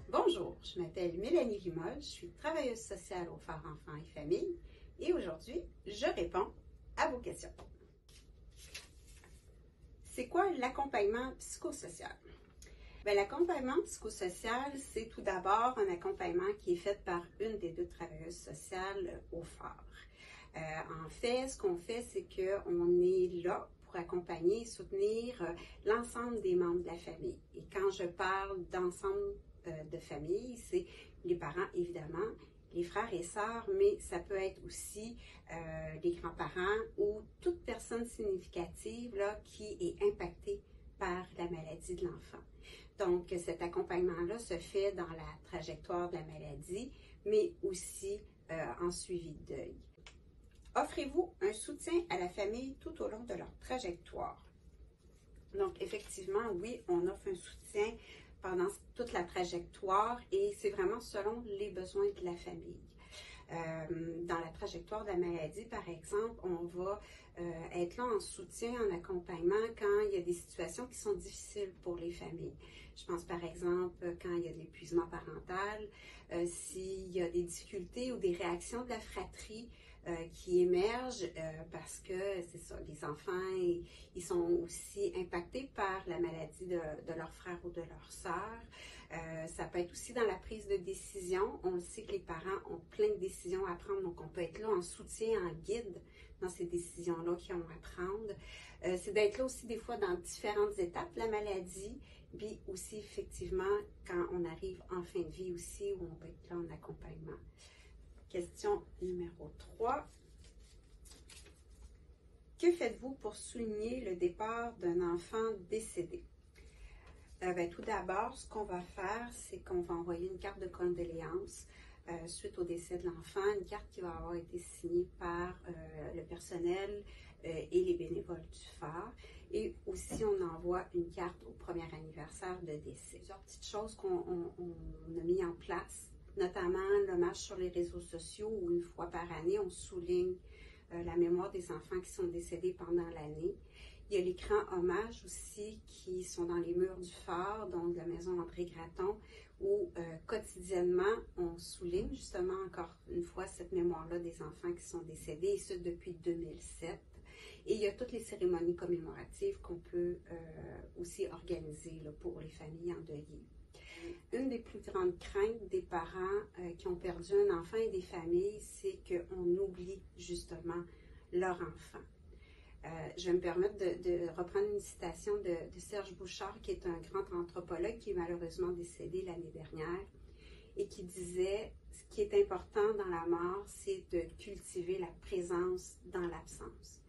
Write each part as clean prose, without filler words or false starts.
Bonjour, je m'appelle Mélanie Limoges, je suis travailleuse sociale au Phare Enfants et Familles et aujourd'hui, je réponds à vos questions. C'est quoi l'accompagnement psychosocial? L'accompagnement psychosocial, c'est tout d'abord un accompagnement qui est fait par une des deux travailleuses sociales au Phare. En fait, ce qu'on fait, c'est qu'on est là pour accompagner et soutenir l'ensemble des membres de la famille. Et quand je parle d'ensemble de famille, c'est les parents, évidemment, les frères et sœurs, mais ça peut être aussi les grands-parents ou toute personne significative là, qui est impactée par la maladie de l'enfant. Donc, cet accompagnement-là se fait dans la trajectoire de la maladie, mais aussi en suivi de deuil. Offrez-vous un soutien à la famille tout au long de leur trajectoire? Donc, effectivement, oui, on offre un soutien pendant toute la trajectoire et c'est vraiment selon les besoins de la famille. Dans la trajectoire de la maladie, par exemple, on va être là en soutien, en accompagnement quand il y a des situations qui sont difficiles pour les familles. Je pense par exemple quand il y a de l'épuisement parental, s'il y a des difficultés ou des réactions de la fratrie qui émergent parce que c'est ça, les enfants, ils sont aussi impactés par la maladie de leur frère ou de leur sœur. Ça peut être aussi dans la prise de décision. On le sait que les parents ont plein de décisions à prendre, donc on peut être là en soutien, en guide dans ces décisions-là qu'ils ont à prendre. C'est d'être là aussi des fois dans différentes étapes de la maladie, puis aussi effectivement quand on arrive en fin de vie aussi, où on peut être là en accompagnement. Question numéro 3. Que faites-vous pour souligner le départ d'un enfant décédé? Tout d'abord, ce qu'on va faire, c'est qu'on va envoyer une carte de condoléances suite au décès de l'enfant, une carte qui va avoir été signée par le personnel et les bénévoles du Phare. Et aussi, on envoie une carte au premier anniversaire de décès. Plusieurs petites choses qu'on a mis en place, notamment l'hommage sur les réseaux sociaux où une fois par année, on souligne la mémoire des enfants qui sont décédés pendant l'année. Il y a l'écran hommage aussi qui sont dans les murs du Phare, donc de la maison André Gratton, où quotidiennement, on souligne justement encore une fois cette mémoire-là des enfants qui sont décédés, et ce depuis 2007. Et il y a toutes les cérémonies commémoratives qu'on peut aussi organiser là, pour les familles endeuillées. Une des plus grandes craintes des parents qui ont perdu un enfant et des familles, c'est qu'on oublie justement leur enfant. Je vais me permettre de reprendre une citation de Serge Bouchard, qui est un grand anthropologue qui est malheureusement décédé l'année dernière, et qui disait « Ce qui est important dans la mort, c'est de cultiver la présence dans l'absence. »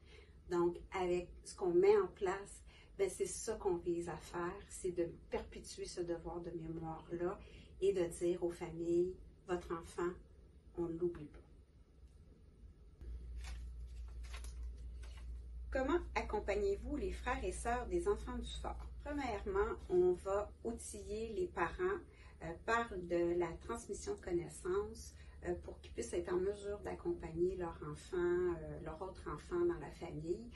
Donc, avec ce qu'on met en place, c'est ça qu'on vise à faire, c'est de perpétuer ce devoir de mémoire-là et de dire aux familles, votre enfant, on ne l'oublie pas. Comment accompagnez-vous les frères et sœurs des enfants du Phare? Premièrement, on va outiller les parents par de la transmission de connaissances pour qu'ils puissent être en mesure d'accompagner leur enfant, leur autre enfant dans la famille,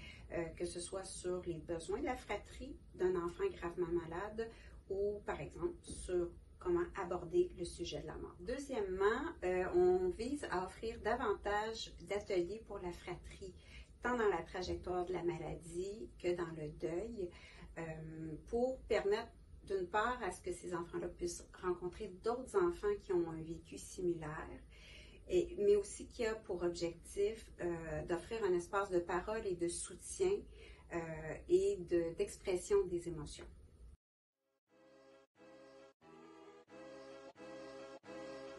que ce soit sur les besoins de la fratrie d'un enfant gravement malade ou, par exemple, sur comment aborder le sujet de la mort. Deuxièmement, on vise à offrir davantage d'ateliers pour la fratrie, tant dans la trajectoire de la maladie que dans le deuil, pour permettre d'une part à ce que ces enfants-là puissent rencontrer d'autres enfants qui ont un vécu similaire, mais aussi qui a pour objectif d'offrir un espace de parole et de soutien et d'expression des émotions.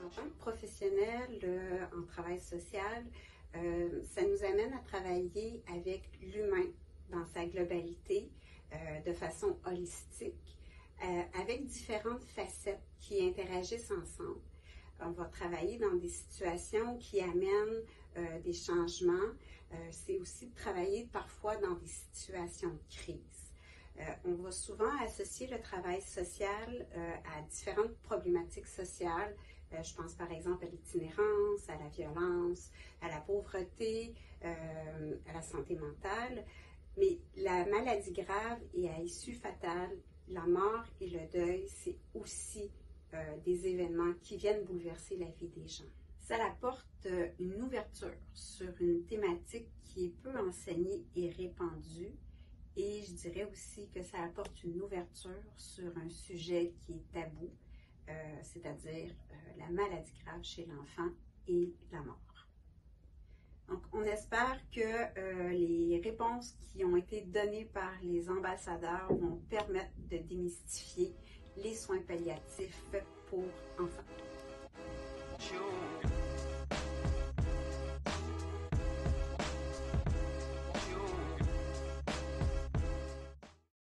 En tant que professionnel en travail social, ça nous amène à travailler avec l'humain dans sa globalité, de façon holistique, avec différentes facettes qui interagissent ensemble. On va travailler dans des situations qui amènent des changements. C'est aussi de travailler parfois dans des situations de crise. On va souvent associer le travail social à différentes problématiques sociales Je pense par exemple à l'itinérance, à la violence, à la pauvreté, à la santé mentale. Mais la maladie grave et à issue fatale, la mort et le deuil, c'est aussi des événements qui viennent bouleverser la vie des gens. Ça apporte une ouverture sur une thématique qui est peu enseignée et répandue. Et je dirais aussi que ça apporte une ouverture sur un sujet qui est tabou, c'est-à-dire la maladie grave chez l'enfant et la mort. Donc, on espère que les réponses qui ont été données par les ambassadeurs vont permettre de démystifier les soins palliatifs pour enfants.